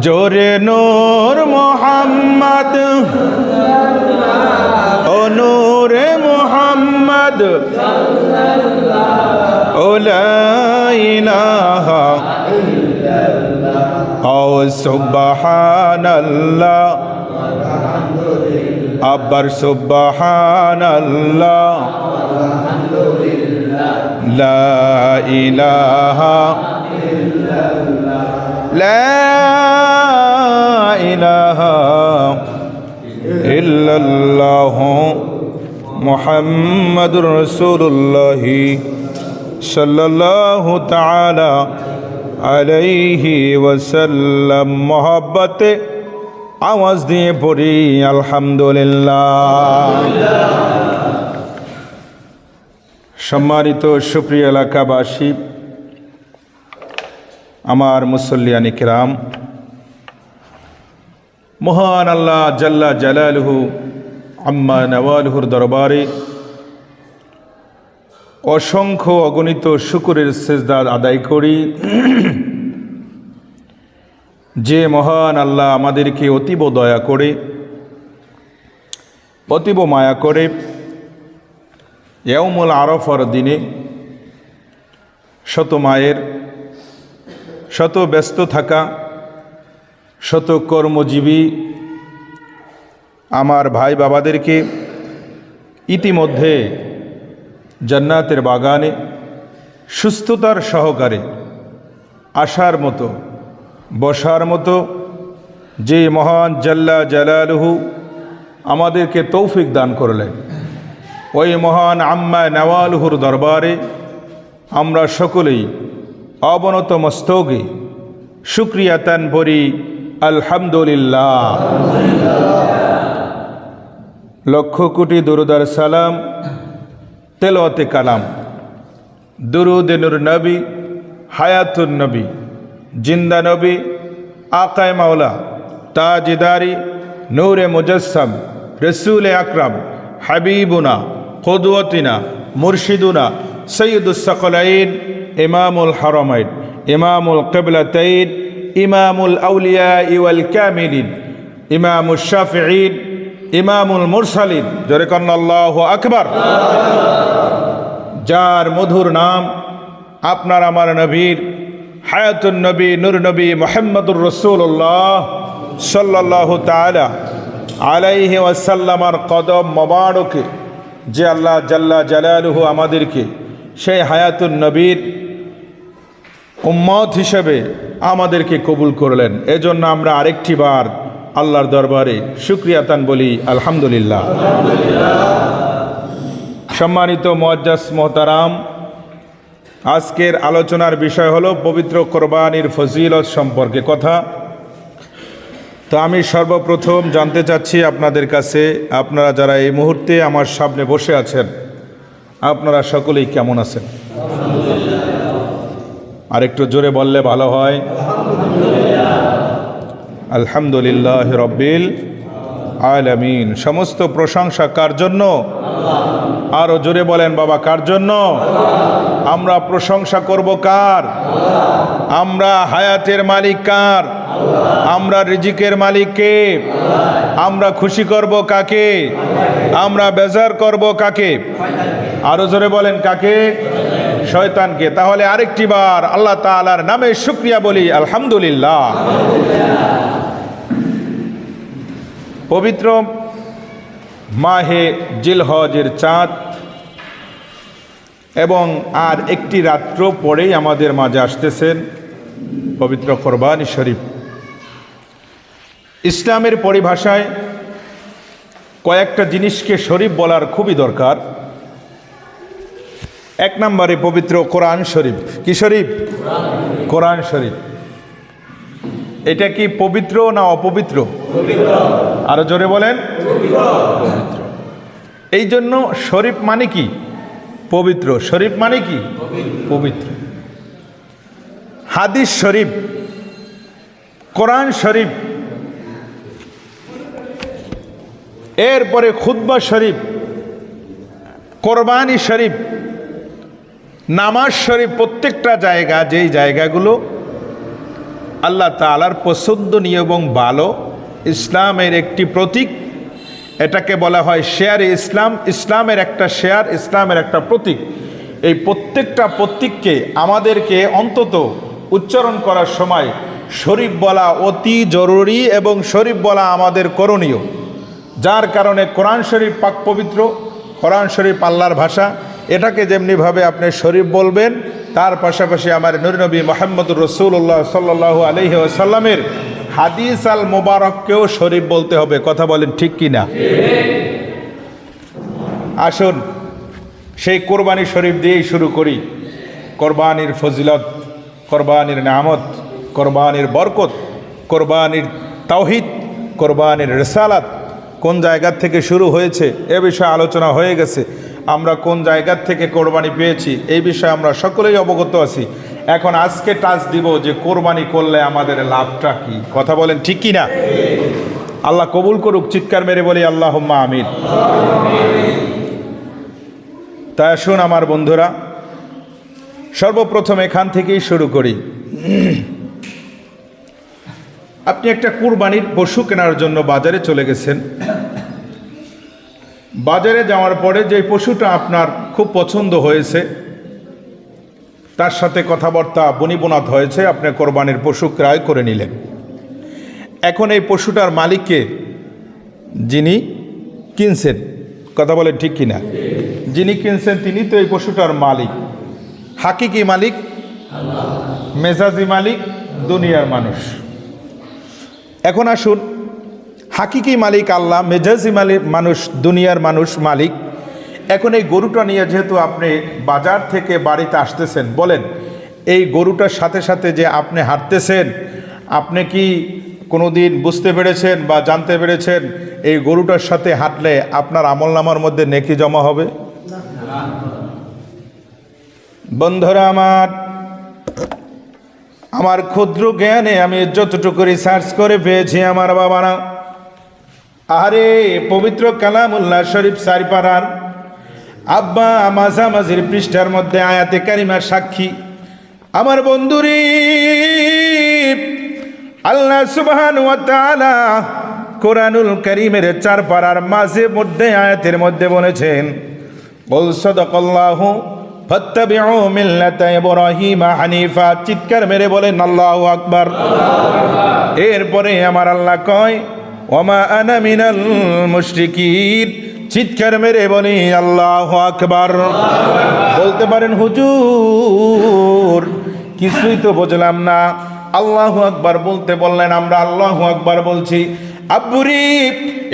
জোরে নূর মোহাম্মদ ও নূরে মোহাম্মদ ও লা ইলাহা ও সুবহানাল্লাহ আবার সুবহানাল্লাহ লা ইলাহা লা ইলাহা ইল্লাল্লাহ মুহাম্মাদুর রাসূলুল্লাহ সাল্লাল্লাহু তাআলা আলাইহি ওয়াসাল্লাম। মোহাব্বতে আওয়াজ দিয়ে পড়ি আলহামদুলিল্লাহ। সম্মানিত সুপ্রিয় এলাকাবাসী, আমার মুসল্লিয়ান কিরাম, মহান আল্লাহ জাল্লা জালালুহু আম্মা নওয়ালুহুর দরবারে অসংখ্য অগণিত শুকরের সিজদা আদায় করি যে মহান আল্লাহ আমাদেরকে অতীব দয়া করে, অতীব মায়া করে ইয়াউমুল আরাফার দিনে শত মায়ের, শত ব্যস্ত থাকা, শত কর্মজীবী আমার ভাই বাবাদেরকে ইতিমধ্যে জান্নাতের বাগানে সুস্থতার সহকারে আসার মতো, বসার মতো যে মহান জাল্লা জালালুহু আমাদেরকে তৌফিক দান করলেন, ওই মহান আম্মা নওয়ালুহুর দরবারে আমরা সকলেই অবনত মস্তকে শুকরিয়াতান বলি আলহামদুলিল্লাহ। লক্ষ কোটি দুরুদার সালাম, তেলাওয়াতে কালাম, দুরুদে নূর নবী, হায়াতুন নবী, জিন্দা নবী, আকায়ে মাওলা, তাজদারি নূরে মুজাসসাম, রসুল আকরাম, হাবিবুনা, কুদওয়াতুনা, মুরশিদুনা, সৈয়দুস সাকলাইন, ইমামুল হারামাইন, ইমামুল কিবলাতাইন, ইমামুল আউলিয়া ওয়াল কামিলিন, ইমামুশ শাফিঈন, ইমামুল মুরসালিন, জোরে কান আল্লাহু আকবার। যার মধুর নাম আপনার আমার নবীর, হায়াতুন নবী, নূর নবী মুহাম্মদুর রাসূলুল্লাহ সাল্লাল্লাহু তাআলা আলাইহি ওয়াসাল্লামার কদম মোবারকে যে আল্লাহ জাল্লা জালালুহু আমাদেরকে সেই হায়াতুন নবীর উম্মত হিসেবে আমাদেরকে কবুল করলেন, এজন্য আমরা আরেকটি বার আল্লাহর দরবারে শুকরিয়াতান বলি আলহামদুলিল্লাহ। সম্মানিত মুআজ্জাজ মোহতারাম, আজকের আলোচনার বিষয় হলো পবিত্র কোরবানির ফজিলত সম্পর্কে কথা। তো আমি সর্বপ্রথম জানতে চাচ্ছি আপনাদের কাছে, আপনারা যারা এই মুহূর্তে আমার সামনে বসে আছেন, আপনারা সকলেই কেমন আছেন? আর একটু জোরে বললে ভালো হয়। আলহামদুলিল্লাহ রব্বিল আলামিন। সমস্ত প্রশংসা কার জন্য? আরো জোরে বলেন বাবা, কার জন্য? আমরা প্রশংসা করব কার? আমরা হায়াতের মালিক কার? আমরা রিজিকের মালিক কে? আমরা খুশি করব কাকে? আমরা বেজার করব কাকে? আরো জোরে বলেন কাকে? শয়তানকে। তাহলে আরেকটি বার আল্লাহ তাআলার নামে শুকরিয়া বলি আলহামদুলিল্লাহ। পবিত্র মাহে জিলহজের চাঁদ এবং আর একটি রাত্র পরেই আমাদের মাঝে আসতেছেন পবিত্র কোরবানি শরীফ। ইসলামের পরিভাষায় কয়েকটা জিনিসকে শরীফ বলার খুবই দরকার। এক নম্বরে পবিত্র কোরআন শরীফ। কি শরীফ? কোরআন শরীফ। এটা কি পবিত্র না অপবিত্র? আরো জোরে বলেন। পবিত্র। এই জন্য শরীফ মানে কি? পবিত্র। শরীফ মানে কি? পবিত্র। হাদিস শরীফ, কোরআন শরীফ, এরপরে খুতবা শরীফ, কোরবানি শরীফ, নামাজ শরীফ, প্রত্যেকটা জায়গা, যেই জায়গাগুলো আল্লাহ তাআলার পছন্দনীয় এবং ভালো, ইসলামের একটি প্রতীক। এটাকে বলা হয় শেয়ারে ইসলাম, ইসলামের একটা শেয়ার, ইসলামের একটা প্রতীক। এই প্রত্যেকটা প্রতীককে আমাদেরকে অন্তত উচ্চারণ করার সময় শরীফ বলা অতি জরুরি এবং শরীফ বলা আমাদের করণীয়। যার কারণে কোরআন শরীফ পাক পবিত্র, কোরআন শরীফ আল্লাহর ভাষা, এটাকে যেমনিভাবে আপনি শরীফ বলবেন, তার পাশাপাশি আমার নূর নবী মুহাম্মদুর রাসূলুল্লাহ সাল্লাল্লাহু আলাইহি ওয়াসাল্লামের হাদিস আল মোবারককেও শরীফ বলতে হবে। কথা বলেন ঠিক কি না? আসুন সেই কোরবানি শরীফ দিয়েই শুরু করি। কোরবানির ফজিলত, কোরবানির নিয়ামত, কোরবানির বরকত, কোরবানির তাওহীদ, কোরবানির রিসালাত কোন জায়গা থেকে শুরু হয়েছে এ বিষয়ে আলোচনা হয়ে গেছে। আমরা কোন জায়গা থেকে কোরবানি পেয়েছি এই বিষয়ে আমরা সকলেই অবগত আছি। এখন আজকে টাচ দিব যে কোরবানি করলে আমাদের লাভটা কি। কথা বলেন ঠিক কি না? আল্লাহ কবুল করুক। চিৎকার মেরে বলি আল্লাহুম্মা আমিন। তাই আসুন আমার বন্ধুরা, সর্বপ্রথম এখান থেকেই শুরু করি। আপনি একটা কুরবানির পশু কেনার জন্য বাজারে চলে গেছেন। বাজারে যাওয়ার পরে যে পশুটা আপনার খুব পছন্দ হয়েছে, তার সাথে কথাবার্তা বনিবনাত হয়েছে, আপনি কোরবানির পশু ক্রয় করে নিলেন। এখন এই পশুটার মালিককে, যিনি কিনছেন, কথা বলেন ঠিক কিনা? যিনি কিনছেন তিনি তো এই পশুটার মালিক। হাকিকি মালিক, মেজাজি মালিক দুনিয়ার মানুষ। এখন আসুন, হাকিকি মালিক আল্লাহ, মেজাজি মালিক মানুষ দুনিয়ার মানুষ মালিক। এখন এই গরুটা নিয়ে যেহেতু আপনি বাজার থেকে বাড়িতে আসতেছেন, বলেন এই গরুটার সাথে সাথে যে আপনি হাঁটতেছেন, আপনি কি কোনোদিন বুঝতে পেরেছেন বা জানতে পেরেছেন এই গরুটার সাথে হাঁটলে আপনার আমলনামার মধ্যে নেকি জমা হবে? বন্ধুরা আমার ক্ষুদ্র জ্ঞানে আমি যতটুকু রিসার্চ করে পেয়েছি আমার বাবারা, আরে পবিত্র কালামুল্লাহ শরীফ সারিপাড়ার আব্বা মাঝামাঝির পৃষ্ঠার মধ্যে আয়াতে কারিমার সাক্ষী। আমার বন্ধুরি, আল্লাহ সুবহানাহু ওয়া তাআলা কোরআনুল কারীমের 4 পারার মাঝে মধ্যে আয়াতের মধ্যে বলেছেন, বল সাদাকাল্লাহু ফাত্তাবিউ মিল্লাতা ইব্রাহিমা হানিফা। চিৎকার মেরে বলেন আল্লাহু আকবার। এরপরে আমার আল্লাহ কয়, ওমা আনা মিনাল মুশরিকিন। চিৎকার মেরে বলি আল্লাহু আকবার। বলতে পারেন হুজুর কিছুই তো বুঝলাম না, আল্লাহু আকবার বলতে বললেন, আমরা আল্লাহু আকবার বলছি। আব্বুরি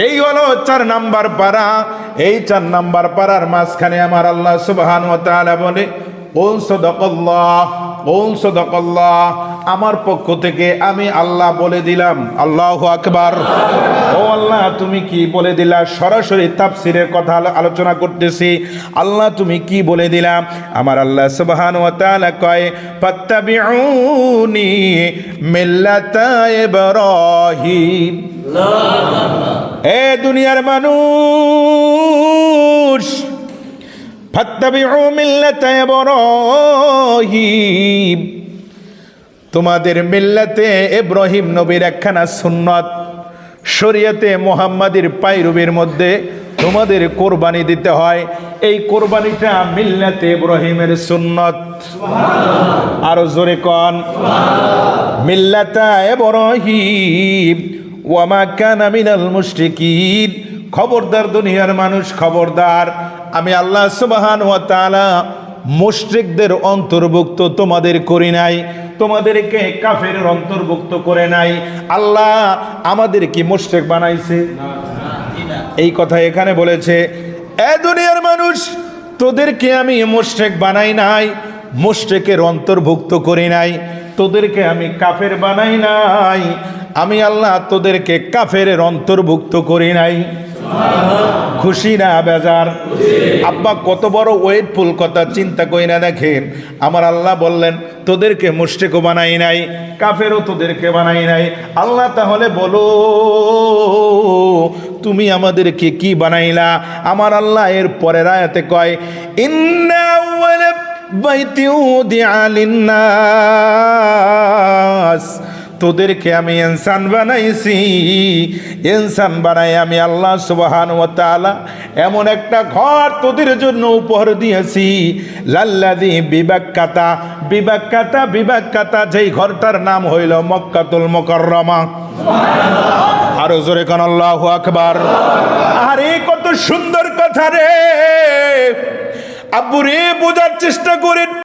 এই হলো 4 নাম্বার পারা। এই 4 নাম্বার পারার মাঝখানে আমার আল্লাহ সুবহানাহু ওয়া তাআলা বলে, কুল সাদাকাল্লাহ, কুল সাদাকাল্লাহ। আমার পক্ষ থেকে আমি আল্লাহ বলে দিলাম। আল্লাহু আকবার। ও আল্লাহ তুমি কি বলে দিলা? সরাসরি তাফসীরের কথা আলোচনা করতেছি। আল্লাহ তুমি কি বলে দিলাম? আমার আল্লাহ সুবহানাহু ওয়া তাআলা কয়, ফাত্তাবিউনি মিল্লাতা ইব্রাহিম। এ দুনিয়ার মানুষ, ফাত্তাবিউ মিল্লাতা ইব্রাহিম, তোমাদের মিল্লাতে ইব্রাহিম নবীর একখানা সুন্নত, শরীয়তে মুহাম্মাদির পায়রবির মধ্যে তোমাদের কোরবানি দিতে হয়। এই কোরবানিটা মিল্লাতে ইব্রাহিমের সুন্নত। আরো জোরে কোন মিল্লাতা ইব্রাহিম ওয়া মা কানা মিনাল মুশরিকিন। খবরদার দুনিয়ার মানুষ, খবরদার, আমি আল্লাহ সুবহানাহু ওয়া তাআলা মুশরিকদের অন্তর্ভুক্ত তোমাদের করি নাই, তোমাদেরকে কাফেরের অন্তর্ভুক্ত করে নাই। আল্লাহ আমাদের কি মুশরিক বানাইছে? এই কথা এখানে বলেছে, এ দুনিয়ার মানুষ, তোদেরকে আমি মুশরিক বানাই নাই, মুশরিকের অন্তর্ভুক্ত করি নাই, তোদেরকে আমি কাফের বানাই নাই, আমি আল্লাহ তোদেরকে কাফেরের অন্তর্ভুক্ত করি নাই। খুশি না বেজার? আব্বা কত বড় ওয়েটফুল কথা চিন্তা করি না। দেখেন আমার আল্লাহ বললেন তোদেরকে মুশরিকও বানাই নাই, কাফেরও তোদেরকে বানাই নাই। আল্লাহ তাহলে বলো তুমি আমাদেরকে কি বানাইলা? আমার আল্লাহ এর পরের আয়াতে কয়, ইন্না আউওয়ালা বাইতি উদিআ লিন্নাস তোদেরকে আমি ইনসান বানাইছি, ইনসান বানাই আমি আল্লাহ সুবহানাহু ওয়া তাআলা এমন একটা ঘর তোদের জন্য উপহার দিয়েছি, লাল্লাযী বিবাক্কাতা, বিবাক্কাতা, বিবাক্কাতা, যেই ঘরটার নাম হইল মক্কাতুল মুকাররমা। আরো জোরে কোন আল্লাহু আকবার। আরে কত সুন্দর কথা রে আব্বু রে, বোঝার চেষ্টা করেন।